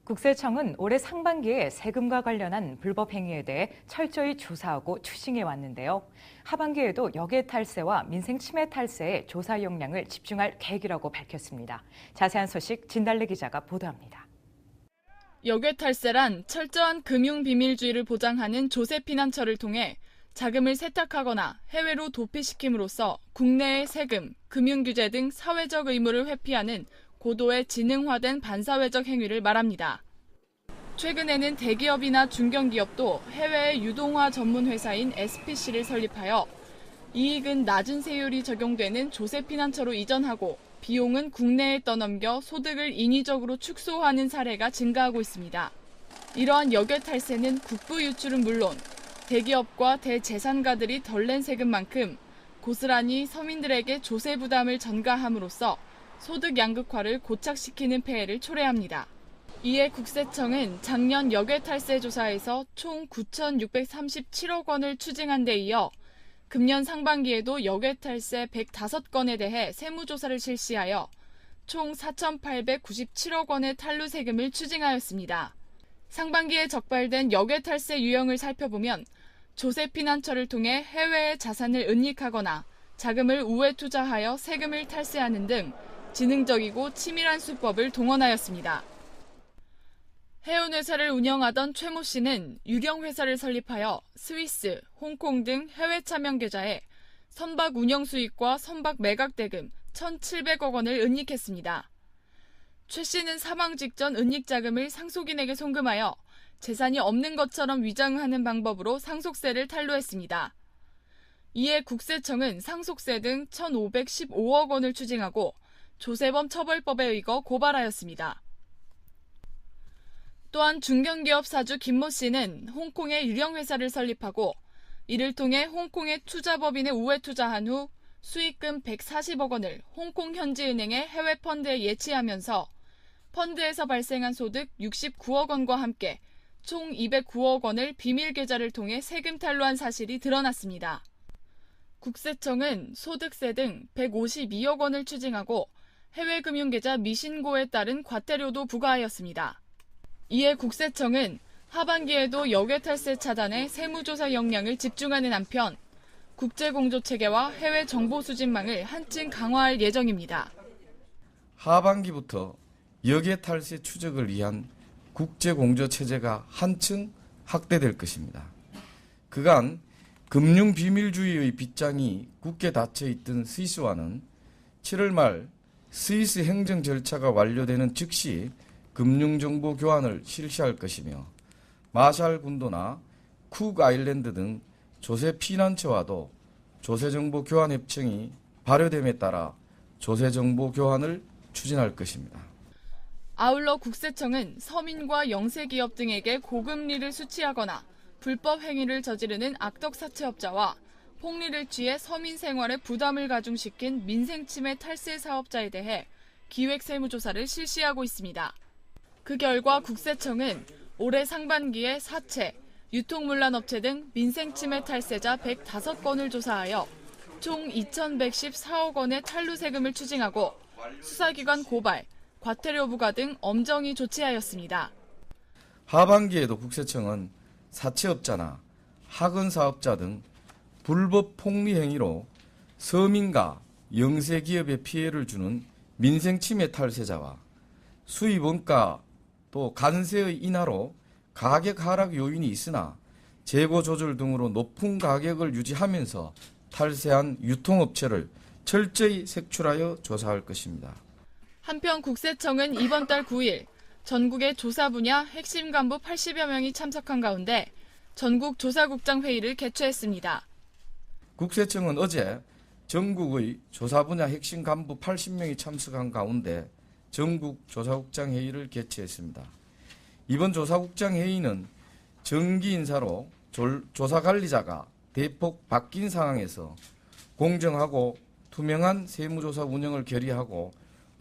국세청은 올해 상반기에 세금과 관련한 불법 행위에 대해 철저히 조사하고 추징해 왔는데요. 하반기에도 역외 탈세와 민생 침해 탈세에 조사 역량을 집중할 계획이라고 밝혔습니다. 자세한 소식 진달래 기자가 보도합니다. 역외 탈세란 철저한 금융 비밀주의를 보장하는 조세 피난처를 통해 자금을 세탁하거나 해외로 도피시킴으로써 국내의 세금, 금융규제 등 사회적 의무를 회피하는 고도의 지능화된 반사회적 행위를 말합니다. 최근에는 대기업이나 중견기업도 해외의 유동화 전문 회사인 SPC를 설립하여 이익은 낮은 세율이 적용되는 조세 피난처로 이전하고 비용은 국내에 떠넘겨 소득을 인위적으로 축소하는 사례가 증가하고 있습니다. 이러한 역외 탈세는 국부 유출은 물론 대기업과 대재산가들이 덜 낸 세금만큼 고스란히 서민들에게 조세 부담을 전가함으로써 소득 양극화를 고착시키는 폐해를 초래합니다. 이에 국세청은 작년 역외 탈세 조사에서 총 9,637억 원을 추징한 데 이어 금년 상반기에도 역외 탈세 105건에 대해 세무조사를 실시하여 총 4,897억 원의 탈루 세금을 추징하였습니다. 상반기에 적발된 역외 탈세 유형을 살펴보면 조세 피난처를 통해 해외의 자산을 은닉하거나 자금을 우회 투자하여 세금을 탈세하는 등 지능적이고 치밀한 수법을 동원하였습니다. 해운회사를 운영하던 최 모 씨는 유령회사를 설립하여 스위스, 홍콩 등 해외 차명 계좌에 선박 운영 수익과 선박 매각 대금 1,700억 원을 은닉했습니다. 최 씨는 사망 직전 은닉 자금을 상속인에게 송금하여 재산이 없는 것처럼 위장하는 방법으로 상속세를 탈루했습니다. 이에 국세청은 상속세 등 1,515억 원을 추징하고 조세범 처벌법에 의거 고발하였습니다. 또한 중견기업 사주 김 모 씨는 홍콩의 유령회사를 설립하고 이를 통해 홍콩의 투자법인에 우회 투자한 후 수익금 140억 원을 홍콩 현지은행의 해외 펀드에 예치하면서 펀드에서 발생한 소득 69억 원과 함께 총 209억 원을 비밀 계좌를 통해 세금 탈루한 사실이 드러났습니다. 국세청은 소득세 등 152억 원을 추징하고 해외 금융계좌 미신고에 따른 과태료도 부과하였습니다. 이에 국세청은 하반기에도 역외 탈세 차단에 세무조사 역량을 집중하는 한편 국제공조체계와 해외 정보 수집망을 한층 강화할 예정입니다. 하반기부터 역외 탈세 추적을 위한 국제공조체제가 한층 확대될 것입니다. 그간 금융비밀주의의 빗장이 굳게 닫혀있던 스위스와는 7월 말 스위스 행정 절차가 완료되는 즉시 금융정보 교환을 실시할 것이며 마샬 군도나 쿡 아일랜드 등 조세 피난처와도 조세정보 교환 협정이 발효됨에 따라 조세정보 교환을 추진할 것입니다. 아울러 국세청은 서민과 영세기업 등에게 고금리를 수취하거나 불법 행위를 저지르는 악덕사채업자와 폭리를 취해 서민 생활에 부담을 가중시킨 민생침해 탈세 사업자에 대해 기획세무조사를 실시하고 있습니다. 그 결과 국세청은 올해 상반기에 사채, 유통문란업체 등 민생침해 탈세자 105건을 조사하여 총 2,114억 원의 탈루 세금을 추징하고 수사기관 고발, 과태료 부과 등 엄정히 조치하였습니다. 하반기에도 국세청은 사채업자나 학원사업자 등 불법 폭리 행위로 서민과 영세기업에 피해를 주는 민생침해 탈세자와 수입 원가 또 관세의 인하로 가격 하락 요인이 있으나 재고 조절 등으로 높은 가격을 유지하면서 탈세한 유통업체를 철저히 색출하여 조사할 것입니다. 한편 국세청은 이번 달 9일 전국의 조사 분야 핵심 간부 80여 명이 참석한 가운데 전국 조사국장 회의를 개최했습니다. 국세청은 어제 전국의 조사 분야 핵심 간부 80명이 참석한 가운데 전국 조사국장 회의를 개최했습니다. 이번 조사국장 회의는 정기 인사로 조사관리자가 대폭 바뀐 상황에서 공정하고 투명한 세무조사 운영을 결의하고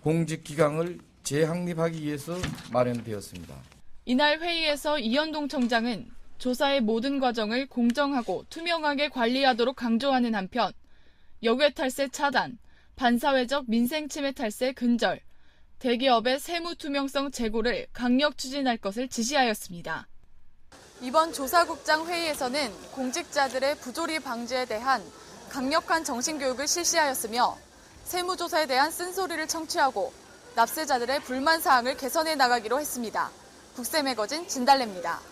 공직기강을 재확립하기 위해서 마련되었습니다. 이날 회의에서 이현동 청장은 조사의 모든 과정을 공정하고 투명하게 관리하도록 강조하는 한편 역외 탈세 차단, 반사회적 민생침해 탈세 근절, 대기업의 세무 투명성 제고를 강력 추진할 것을 지시하였습니다. 이번 조사국장 회의에서는 공직자들의 부조리 방지에 대한 강력한 정신교육을 실시하였으며 세무조사에 대한 쓴소리를 청취하고 납세자들의 불만 사항을 개선해 나가기로 했습니다. 국세매거진 진달래입니다.